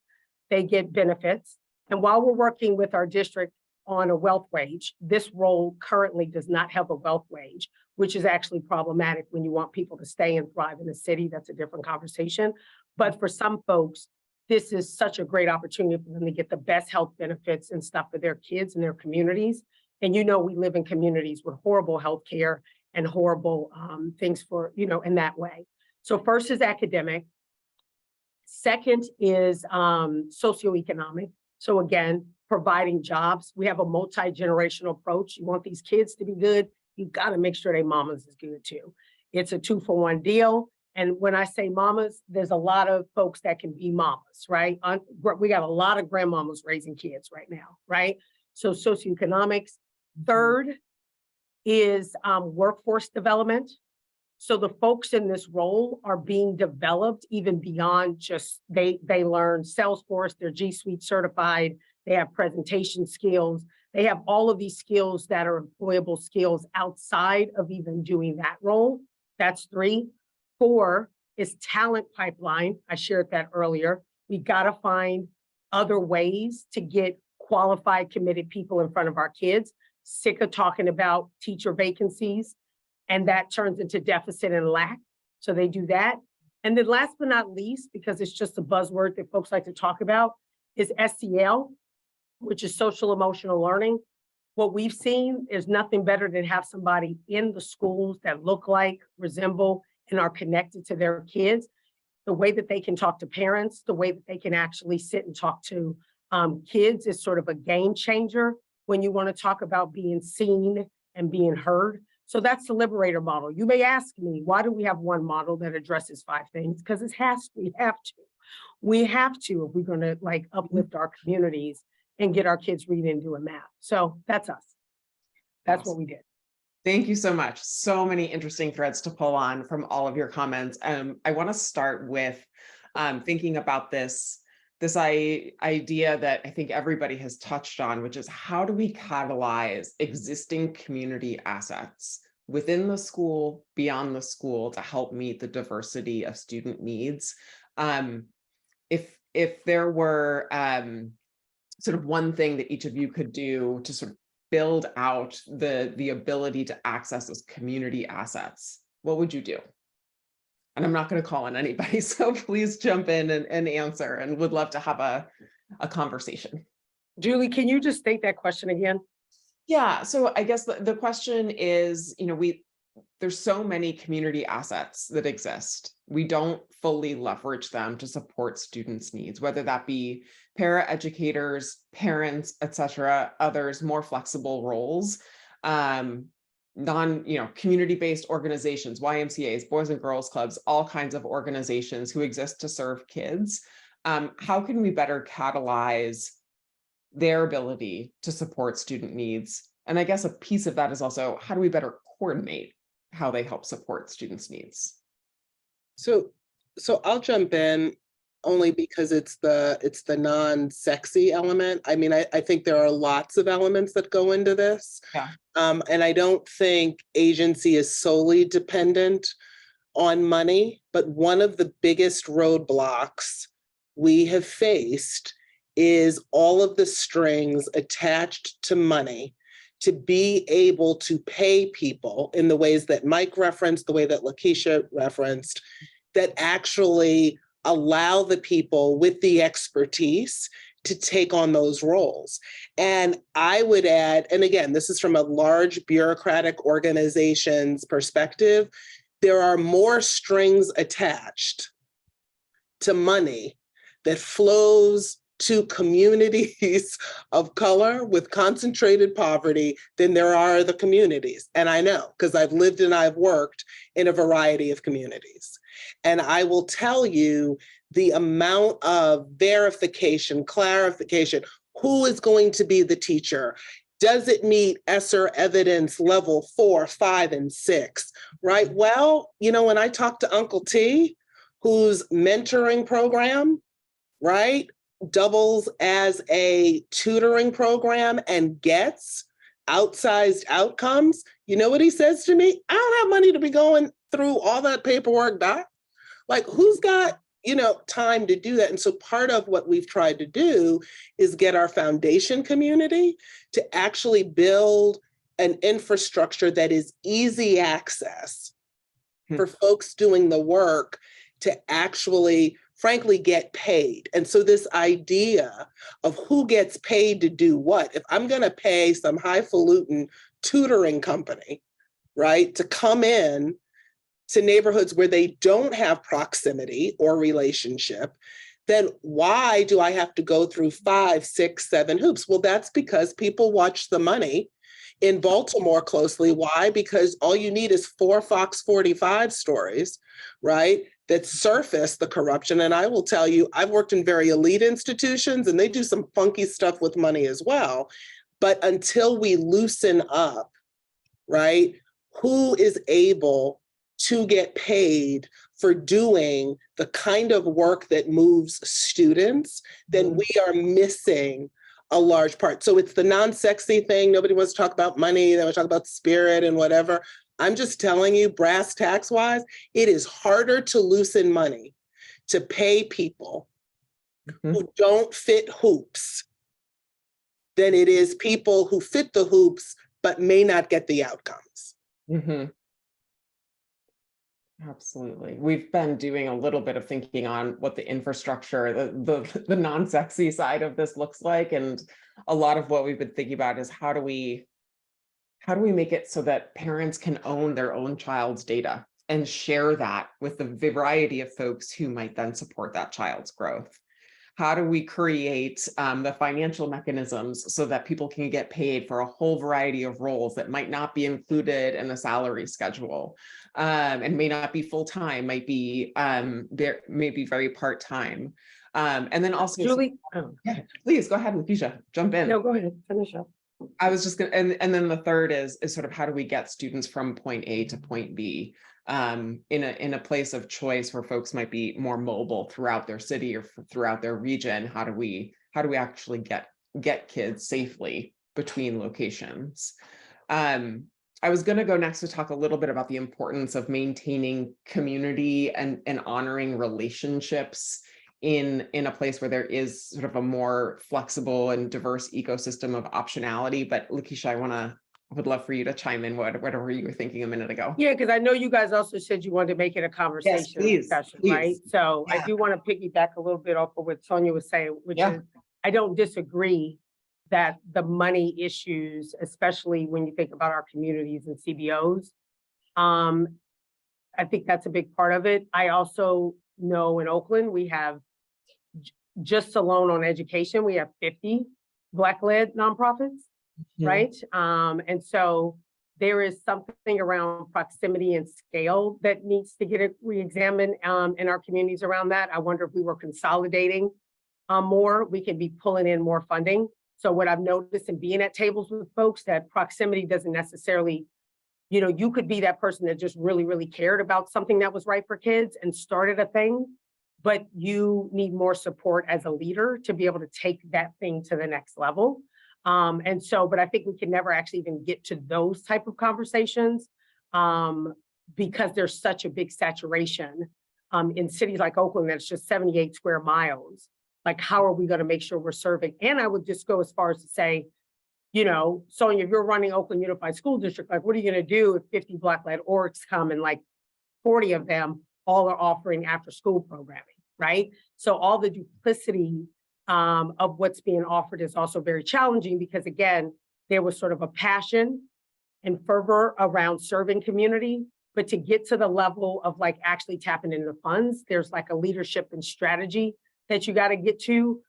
They get benefits. And while we're working with our district on a wealth wage, this role currently does not have a wealth wage, which is actually problematic when you want people to stay and thrive in the city. That's a different conversation. But for some folks, this is such a great opportunity for them to get the best health benefits and stuff for their kids and their communities. And you know, we live in communities with horrible healthcare and horrible things for, you know, in that way. So first is academic. Second is socioeconomic. So again, providing jobs. We have a multi-generational approach. You want these kids to be good, you got to make sure their mamas is good too. It's a 2-for-1 deal. And when I say mamas, there's a lot of folks that can be mamas, right? We got a lot of grandmamas raising kids right now, right? So socioeconomics. Third is workforce development. So the folks in this role are being developed even beyond just they learn Salesforce, they're G Suite certified, they have presentation skills, they have all of these skills that are employable skills outside of even doing that role. That's 3. 4 is talent pipeline. I shared that earlier. We got to find other ways to get qualified, committed people in front of our kids. Sick of talking about teacher vacancies, and that turns into deficit and lack. So they do that. And then last but not least, because it's just a buzzword that folks like to talk about, is SEL, which is social emotional learning. What we've seen is nothing better than have somebody in the schools that look like, resemble, and are connected to their kids. The way that they can talk to parents, the way that they can actually sit and talk to kids is sort of a game changer when you want to talk about being seen and being heard. So that's the liberator model. You may ask me, why do we have one model that addresses 5 things? Because we have to. We have to if we're going to like uplift our communities and get our kids reading and doing math. So that's us. That's what we did. Thank you so much. So many interesting threads to pull on from all of your comments. I want to start with thinking about this idea that I think everybody has touched on, which is how do we catalyze existing community assets within the school, beyond the school, to help meet the diversity of student needs? If there were sort of one thing that each of you could do to sort of build out the ability to access those community assets, what would you do? And I'm not going to call on anybody, so please jump in and answer, and would love to have a conversation. Julie, can you just state that question again? Yeah, so I guess the question is, there's so many community assets that exist. We don't fully leverage them to support students' needs, whether that be para-educators, parents, etc., others, more flexible roles, community-based organizations, YMCAs, Boys and Girls Clubs, all kinds of organizations who exist to serve kids. How can we better catalyze their ability to support student needs? And I guess a piece of that is also, how do we better coordinate how they help support students' needs? So I'll jump in only because it's the non-sexy element. I mean, I think there are lots of elements that go into this. Yeah. And I don't think agency is solely dependent on money, but one of the biggest roadblocks we have faced is all of the strings attached to money to be able to pay people in the ways that Mike referenced, the way that Lakeisha referenced, that actually allow the people with the expertise to take on those roles. And I would add, and again, this is from a large bureaucratic organization's perspective, there are more strings attached to money that flows to communities of color with concentrated poverty than there are the communities. And I know, because I've lived and I've worked in a variety of communities. And I will tell you the amount of verification, clarification, who is going to be the teacher? Does it meet ESSER evidence level 4, 5, and 6, right? Well, when I talk to Uncle T, whose mentoring program, right, doubles as a tutoring program and gets outsized outcomes, you know what he says to me? I don't have money to be going through all that paperwork, Doc. Like, who's got, time to do that? And so part of what we've tried to do is get our foundation community to actually build an infrastructure that is easy access for folks doing the work to actually, frankly, get paid. And so this idea of who gets paid to do what, if I'm going to pay some highfalutin tutoring company, right, to come in to neighborhoods where they don't have proximity or relationship, then why do I have to go through 5, 6, 7 hoops? Well, that's because people watch the money in Baltimore closely. Why? Because all you need is 4 Fox 45 stories, right, that surface the corruption. And I will tell you, I've worked in very elite institutions and they do some funky stuff with money as well. But until we loosen up, right, who is able to get paid for doing the kind of work that moves students, then we are missing a large part. So it's the non-sexy thing. Nobody wants to talk about money. They want to talk about spirit and whatever. I'm just telling you, brass tacks wise, it is harder to loosen money to pay people who don't fit hoops than it is people who fit the hoops but may not get the outcomes. Absolutely. We've been doing a little bit of thinking on what the infrastructure, the non-sexy side of this looks like. And a lot of what we've been thinking about is how do we make it so that parents can own their own child's data and share that with the variety of folks who might then support that child's growth. how do we create the financial mechanisms so that people can get paid for a whole variety of roles that might not be included in the salary schedule, and may not be full-time, might be very part-time. And then also, Julie, yeah, please go ahead, Lakeisha, jump in. no, go ahead, finish up. I was just gonna, and then the third is sort of how do we get students from point A to point B, in a place of choice where folks might be more mobile throughout their city or throughout their region. How do we actually get kids safely between locations? I was going to go next to talk a little bit about the importance of maintaining community and honoring relationships in a place where there is sort of a more flexible and diverse ecosystem of optionality. But Lakeisha, I would love for you to chime in whatever you were thinking a minute ago. Yeah, because I know you guys also said you wanted to make it a conversation, please, discussion, please. right? So Yeah. I do want to piggyback a little bit off of what Sonia was saying, which Yeah. is, I don't disagree that the money issues, especially when you think about our communities and CBOs, I think that's a big part of it. I also know in Oakland, we have just alone on education, we have 50 Black-led nonprofits, right? And so there is something around proximity and scale that needs to get re-examined in our communities around that. I wonder if we were consolidating more, we could be pulling in more funding. So what I've noticed in being at tables with folks, that proximity doesn't necessarily, you know, you could be that person that just really, really cared about something that was right for kids and started a thing, but you need more support as a leader to be able to take that thing to the next level. And so, but I think we can never actually even get to those type of conversations because there's such a big saturation in cities like Oakland, that's just 78 square miles. Like, how are we going to make sure we're serving? And I would just go as far as to say, you know, Sonia, if you're running Oakland Unified School District, like, what are you going to do if 50 Black-led orgs come and like 40 of them all are offering after-school programming, right? So all the duplicity of what's being offered is also very challenging because, again, there was sort of a passion and fervor around serving community, but to get to the level of like actually tapping into funds, there's like a leadership and strategy that you got to get to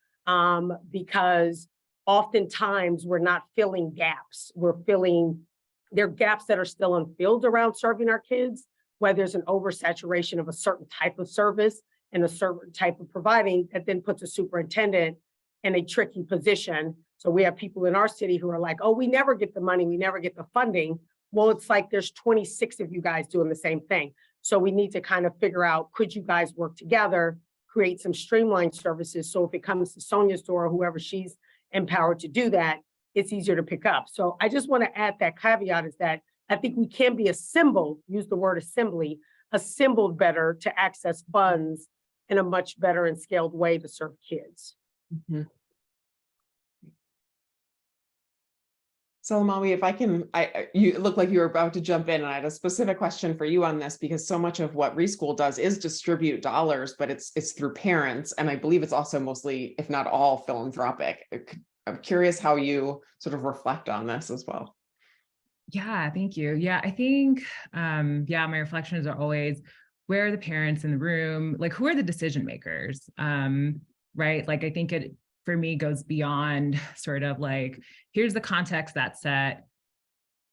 because oftentimes we're not filling gaps. There are gaps that are still unfilled around serving our kids, where there's an oversaturation of a certain type of service and a certain type of providing that then puts a superintendent in a tricky position. So we have people in our city who are like, oh, we never get the money, we never get the funding. Well, it's like there's 26 of you guys doing the same thing. So we need to kind of figure out, could you guys work together, create some streamlined services, so if it comes to Sonia's door or whoever she's empowered to do that, it's easier to pick up. So I just want to add that caveat is that I think we can be assembled, use the word assembly, assembled better to access funds in a much better and scaled way to serve kids. Mm-hmm. So Maui, if I can, you look like you were about to jump in, and I had a specific question for you on this, because so much of what Reschool does is distribute dollars, but it's through parents. And I believe it's also mostly, if not all, philanthropic. I'm curious how you sort of reflect on this as well. Yeah, thank you. Yeah, I think, my reflections are always, where are the parents in the room? Like, who are the decision makers? Right? Like, I think it, for me, goes beyond sort of like, here's the context that's set,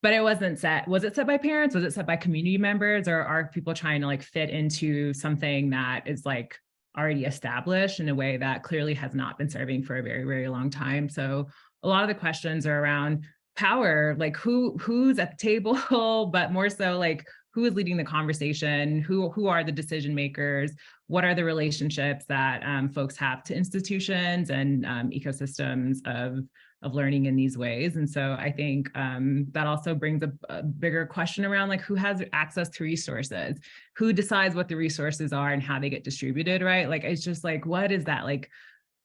but it wasn't set. Was it set by parents? Was it set by community members? Or are people trying to like fit into something that is like already established in a way that clearly has not been serving for a very, very long time? So a lot of the questions are around power, like who's at the table, but more so like, who is leading the conversation? Who are the decision makers? What are the relationships that folks have to institutions and ecosystems of learning in these ways? And so I think that also brings a bigger question around like, who has access to resources? Who decides what the resources are and how they get distributed, right? Like, it's just like, what is that? Like,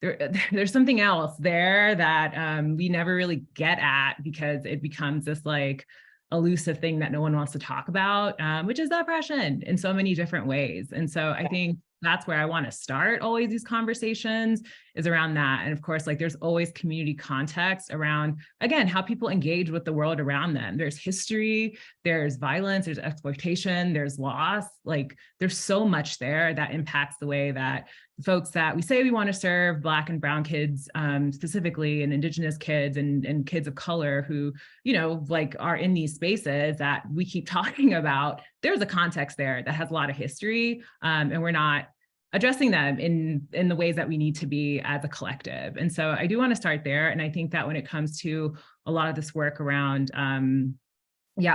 there's something else there that we never really get at, because it becomes this like elusive thing that no one wants to talk about, which is oppression in so many different ways. And so I think that's where I want to start always these conversations, is around that. And of course, like, there's always community context around, again, how people engage with the world around them. There's history, there's violence, there's exploitation, there's loss. Like, there's so much there that impacts the way that folks that we say we want to serve, Black and Brown kids specifically, and Indigenous kids and kids of color who, you know, like are in these spaces that we keep talking about, there's a context there that has a lot of history, and we're not addressing them in the ways that we need to be as a collective. And so I do want to start there. And I think that when it comes to a lot of this work around,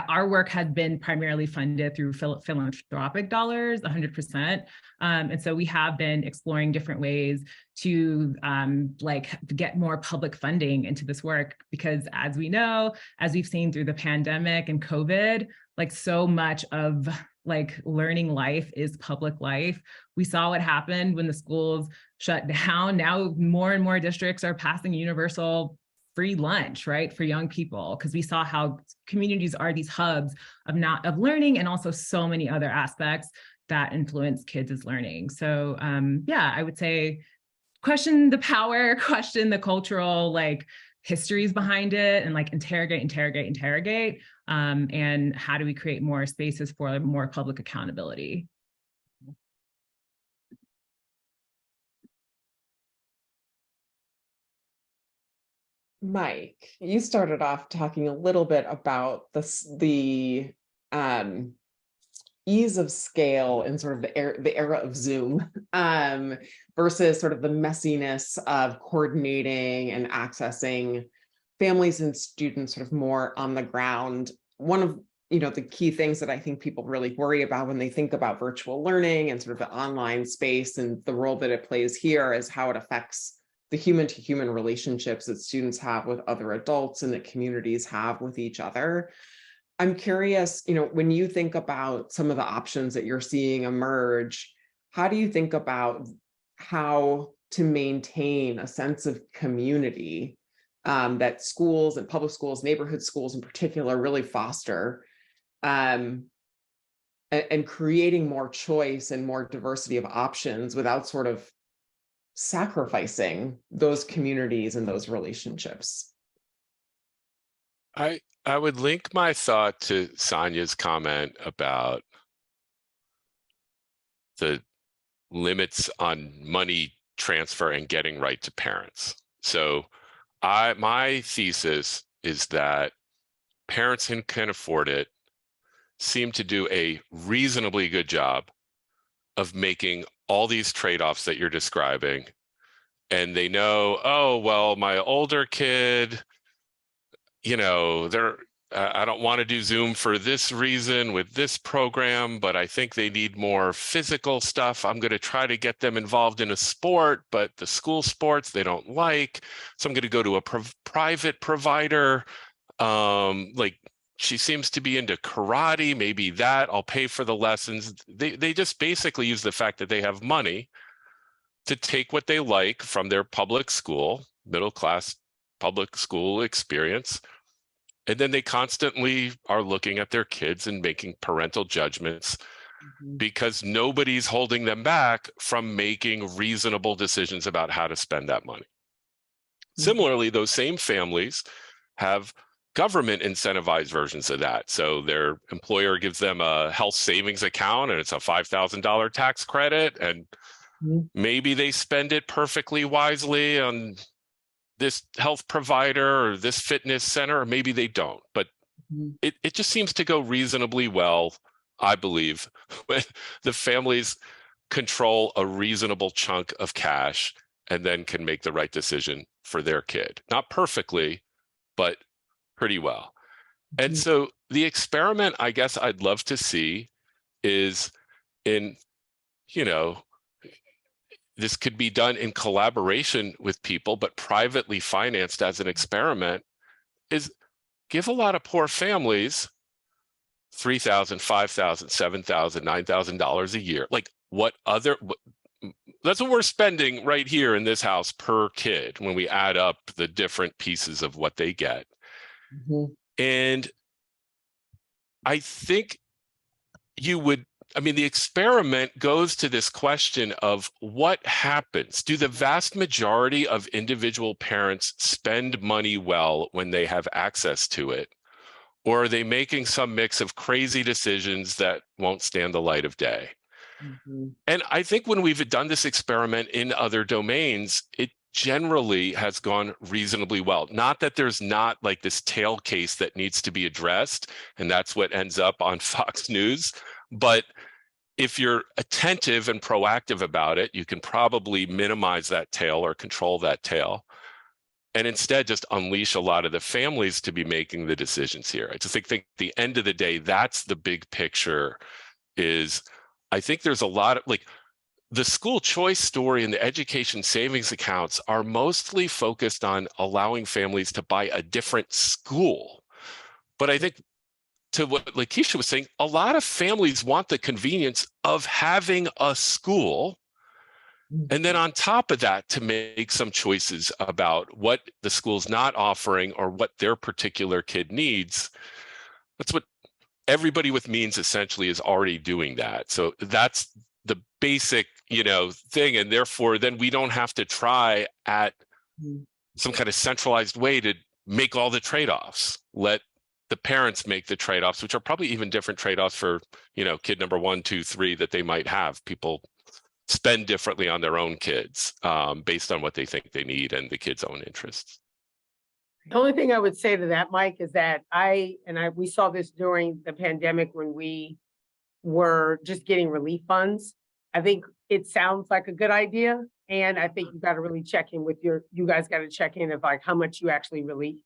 our work has been primarily funded through philanthropic dollars, 100%. And so we have been exploring different ways to get more public funding into this work, because as we know, as we've seen through the pandemic and COVID, like so much of like learning life is public life. We saw what happened when the schools shut down. Now more and more districts are passing universal free lunch, right, for young people, because we saw how communities are these hubs of learning, and also so many other aspects that influence kids' learning. So I would say question the power, question the cultural like histories behind it, and like interrogate, and how do we create more spaces for more public accountability? Mike, you started off talking a little bit about the ease of scale and sort of the era of Zoom versus sort of the messiness of coordinating and accessing families and students sort of more on the ground. One of the key things that I think people really worry about when they think about virtual learning and sort of the online space and the role that it plays here is how it affects the human-to-human relationships that students have with other adults and that communities have with each other. I'm curious, when you think about some of the options that you're seeing emerge, how do you think about how to maintain a sense of community that schools and public schools, neighborhood schools in particular, really foster, and creating more choice and more diversity of options without sort of sacrificing those communities and those relationships? I would link my thought to Sonia's comment about the limits on money transfer and getting right to parents. So my thesis is that parents who can afford it seem to do a reasonably good job of making all these trade-offs that you're describing. And they know, oh, well, my older kid, I don't want to do Zoom for this reason with this program, but I think they need more physical stuff. I'm going to try to get them involved in a sport, but the school sports they don't like. So I'm going to go to a private provider. She seems to be into karate, maybe that, I'll pay for the lessons. They just basically use the fact that they have money to take what they like from their public school, middle class public school experience. And then they constantly are looking at their kids and making parental judgments because nobody's holding them back from making reasonable decisions about how to spend that money. Similarly, those same families have government incentivized versions of that. So their employer gives them a health savings account and it's a $5,000 tax credit. And maybe they spend it perfectly wisely on this health provider or this fitness center, or maybe they don't. But it just seems to go reasonably well, I believe, when the families control a reasonable chunk of cash and then can make the right decision for their kid. Not perfectly, but pretty well. And so the experiment I guess I'd love to see is this could be done in collaboration with people, but privately financed as an experiment, is give a lot of poor families $3,000, $5,000, $7,000, $9,000 a year. That's what we're spending right here in this house per kid when we add up the different pieces of what they get. And I think the experiment goes to this question of what happens. Do the vast majority of individual parents spend money well when they have access to it? Or are they making some mix of crazy decisions that won't stand the light of day? And I think when we've done this experiment in other domains, it generally has gone reasonably well. Not that there's not like this tail case that needs to be addressed, and that's what ends up on Fox News. But if you're attentive and proactive about it, you can probably minimize that tail or control that tail, and instead just unleash a lot of the families to be making the decisions here. I just think at the end of the day, that's the big picture. Is I think there's a lot of like the school choice story and the education savings accounts are mostly focused on allowing families to buy a different school. But I think, to what Lakeisha was saying, a lot of families want the convenience of having a school. And then on top of that, to make some choices about what the school's not offering or what their particular kid needs. That's what everybody with means essentially is already doing that. So that's the basic, thing. And therefore, then we don't have to try at some kind of centralized way to make all the trade-offs. Let the parents make the trade-offs, which are probably even different trade-offs for, kid number 1, 2, 3 that they might have. People spend differently on their own kids based on what they think they need and the kids' own interests. The only thing I would say to that, Mike, is that we saw this during the pandemic when we were just getting relief funds. I think it sounds like a good idea. And I think you got to really check in with you guys got to check in of like how much you actually really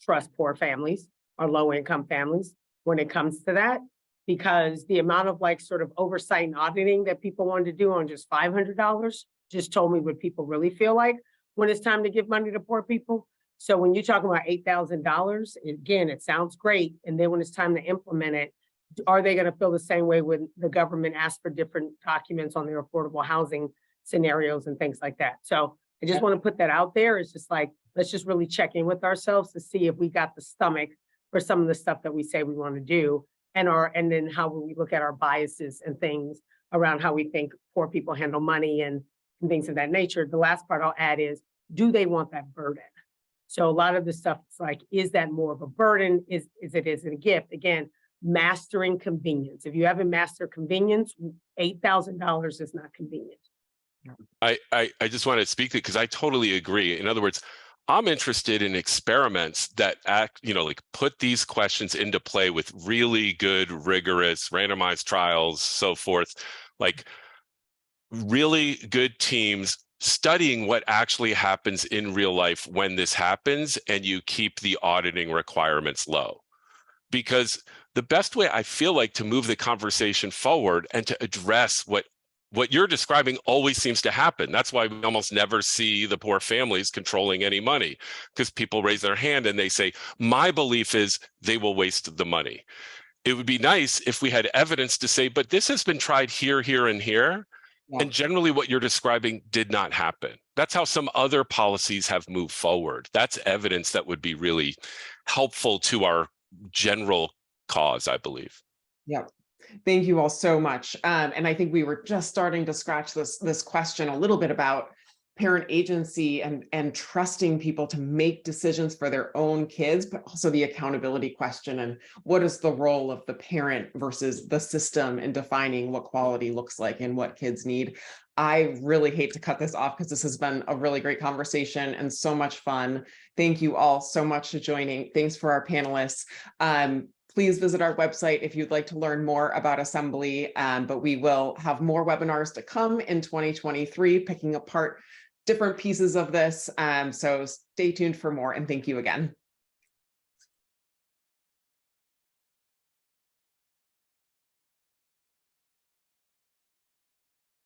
trust poor families or low income families when it comes to that. Because the amount of like sort of oversight and auditing that people wanted to do on just $500 just told me what people really feel like when it's time to give money to poor people. So when you're talking about $8,000, again, it sounds great. And then when it's time to implement it, are they going to feel the same way when the government asks for different documents on their affordable housing scenarios and things like that? So I just want to put that out there. It's just like, let's just really check in with ourselves to see if we got the stomach for some of the stuff that we say we want to do. And then how we look at our biases and things around how we think poor people handle money and things of that nature. The last part I'll add is, do they want that burden? So a lot of the stuff is like, is that more of a burden? Is it a gift? Again, mastering convenience. If you haven't mastered convenience, $8,000 is not convenient. I just want to speak to it because I totally agree. In other words, I'm interested in experiments that put these questions into play with really good, rigorous, randomized trials, so forth, like really good teams studying what actually happens in real life when this happens, and you keep the auditing requirements low. Because the best way I feel like to move the conversation forward and to address what you're describing always seems to happen. That's why we almost never see the poor families controlling any money, because people raise their hand and they say, my belief is they will waste the money. It would be nice if we had evidence to say, but this has been tried here, here, and here. Yeah. And generally what you're describing did not happen. That's how some other policies have moved forward. That's evidence that would be really helpful to our general cause, I believe. Yeah. Thank you all so much. And I think we were just starting to scratch this question a little bit about parent agency and trusting people to make decisions for their own kids, but also the accountability question and what is the role of the parent versus the system in defining what quality looks like and what kids need. I really hate to cut this off because this has been a really great conversation and so much fun. Thank you all so much for joining. Thanks for our panelists. Please visit our website if you'd like to learn more about Assembly, but we will have more webinars to come in 2023, picking apart different pieces of this. So stay tuned for more, and thank you again.